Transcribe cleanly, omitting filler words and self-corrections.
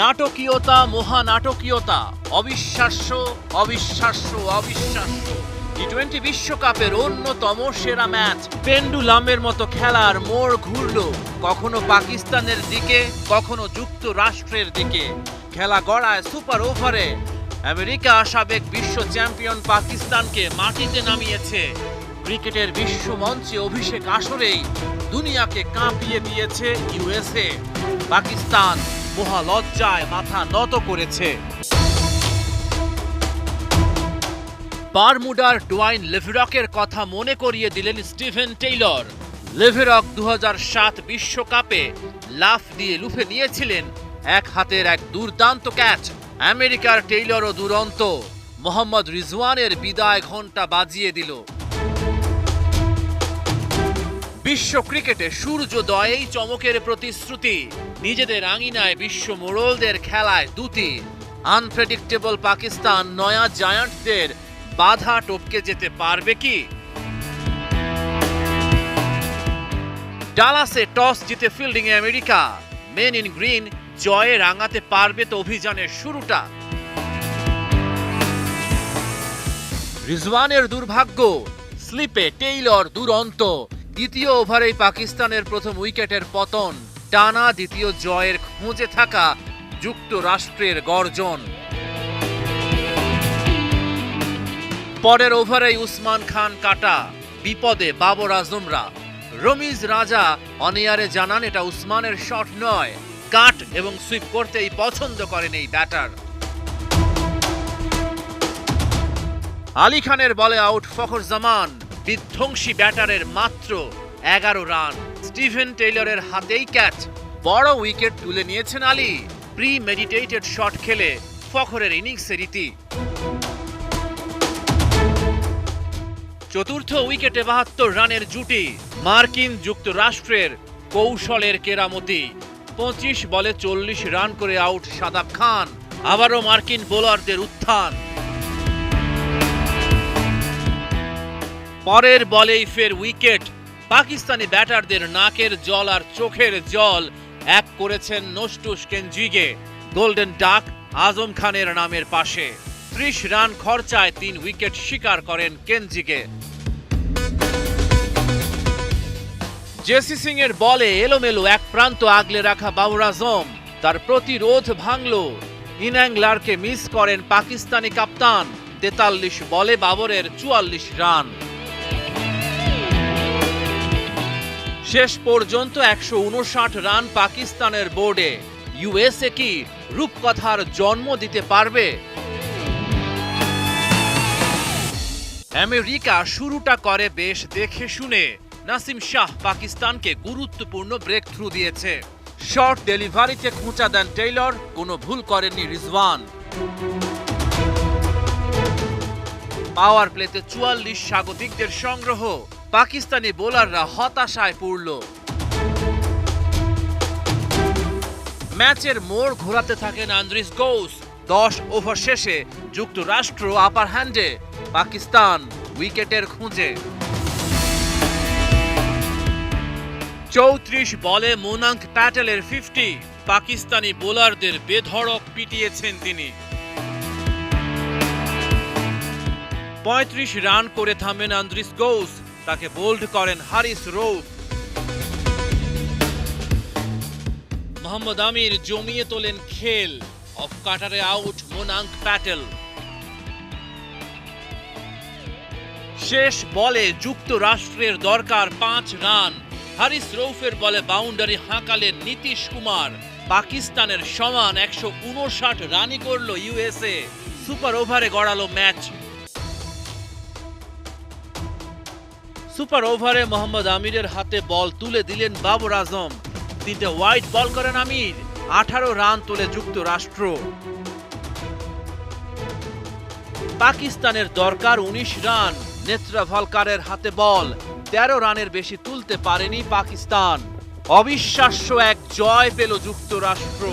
নাটকীয়তা, মহানাটকীয়তা, অবিশ্বাস্য অবিশ্বাস্য অবিশ্বাস্য। টি-20 বিশ্বকাপের অন্যতম সেরা ম্যাচ। পেন্ডুলামের মতো খেলার মোড় ঘুরল, কখনো পাকিস্তানের দিকে, কখনো যুক্তরাষ্ট্রের দিকে। খেলা গড়ায় সুপার ওভারে। আমেরিকা সাবেক বিশ্ব চ্যাম্পিয়ন পাকিস্তানকে মাটিতে নামিয়েছে। ক্রিকেটের বিশ্ব মঞ্চে অভিষেক আসরেই দুনিয়াকে কাঁপিয়ে দিয়েছে ইউএসএ। পাকিস্তান মহালজ্জায় মাথা নত করেছে। বারমুডার ডোয়াইন লেভেরকের কথা মনে করিয়ে দিলেন স্টিভেন টেইলর। লেভেরক 2007 বিশ্বকাপে লাফ দিয়ে লুফে নিয়েছিলেন এক হাতের এক দুর্দান্ত ক্যাচ। আমেরিকার টেইলরও দুরন্ত। মোহাম্মদ রিজওয়ানের বিদায় ঘণ্টা বাজিয়ে দিল। বিশ্ব ক্রিকেটে সূর্যোদয়েই চমকের প্রতিশ্রুতি। নিজেদের আঙিনায় বিশ্ব মোড়লদের খেলায় দুটি। আনপ্রেডিক্টেবল পাকিস্তান নয়া জায়ান্টদের বাধা টপকে যেতে পারবে কি? ডালাসে টস জিতে ফিল্ডিংয়ে আমেরিকা। মেন ইন গ্রিন জয়ে রাঙাতে পারবে তো অভিযানের শুরুটা? রিজওয়ানের দুর্ভাগ্য, স্লিপে টেইলর দুরন্ত। দ্বিতীয় ওভারেই পাকিস্তানের প্রথম উইকেটের পতন। টানা দ্বিতীয় জয়ের খোঁজে থাকা যুক্তরাষ্ট্রের গর্জন। পরের ওভারেই উসমান খান কাটা। বিপদে বাবর আজমরা। রমিজ রাজা অনিয়ারে জানান এটা উসমানের শট নয়, কাট এবং সুইপ করতেই পছন্দ করেন এই ব্যাটার। আলী খানের বলে আউট ফখর জামান। বিধ্বংসী ব্যাটারের মাত্র 11 রান। স্টিভেন টেইলরের হাতেই ক্যাচ। বড় উইকেট তুলে নিয়েছেন আলী। প্রি মেডিটেটেড শট খেলে ফখরের ইনিংসের রীতি। চতুর্থ উইকেটে 72 রানের জুটি। মার্কিন যুক্তরাষ্ট্রের কৌশলের কেরামতি। 25 বলে 40 রান করে আউট শাদাব খান। আবারও মার্কিন বোলারদের উত্থান। পরের বলেই ফের উইকেট। পাকিস্তানি ব্যাটারদের নাকের জল আর চোখের জল এক করেছেন নোস্টুস কেনজিগে। গোল্ডেন ডাক আজম খানের নামের পাশে। 30 রান খরচায় 3 উইকেট শিকার করেন কেনজিগে। জেসি সিং এর বলে এলোমেলো এক প্রান্ত আগলে রাখা বাবর আজম তার প্রতিরোধ ভাঙল। ইনঅ্যাংলারকে মিস করেন পাকিস্তানি কাপ্তান। 43 বলে বাবরের 44 রান। শেষ পর্যন্ত 159 রান পাকিস্তানের বোর্ডে। ইউএসএ কি রূপকথার জন্ম দিতে পারবে? আমেরিকা শুরুটা করে বেশ দেখে শুনে। নাসিম শাহ পাকিস্তানকে গুরুত্বপূর্ণ ব্রেক থ্রু দিয়েছে। শর্ট ডেলিভারিতে খোঁচা দেন টেইলর, কোনো ভুল করেননি রিজওয়ান। পাওয়ার প্লেতে 44 স্বাগতিকদের সংগ্রহ। পাকিস্তানি বোলাররা হতাশায় পড়ল। ম্যাচের মোড় ঘোরাতে থাকেন আন্দ্রিস গোস। 10 ওভার শেষে যুক্তরাষ্ট্র আপার হ্যান্ডে। পাকিস্তান উইকেটের খুঁজে। 34 বলে মোনাঙ্ক প্যাটেলের 50। পাকিস্তানি বোলারদের বেধড়ক পিটিয়েছেন তিনি। 35 রান করে থামেন আন্দ্রিস গোস। তাকে বোল্ড করেন হারিস রৌফ। মোহাম্মদ আমির জমিয়ে তোলেন খেল। অফ কাটারে আউট মোনাঙ্ক প্যাটেল। শেষ বলে যুক্তরাষ্ট্রের দরকার 5 রান। হারিস রৌফের বলে বাউন্ডারি হাঁকালেন নীতিশ কুমার। পাকিস্তানের সমান 159 রানই করল ইউএসএ। সুপার ওভারে গড়ালো ম্যাচ। সুপার ওভারে মোহাম্মদ আমিরের হাতে বল তুলে দিলেন বাবর আজম। 3টে ওয়াইড বল করেন আমির। 18 রান তোলে যুক্তরাষ্ট্র। পাকিস্তানের দরকার 19 রান। নেত্রাভলকারের হাতে বল। 13 রানের বেশি তুলতে পারেনি পাকিস্তান। অবিশ্বাস্য এক জয় পেল যুক্তরাষ্ট্র।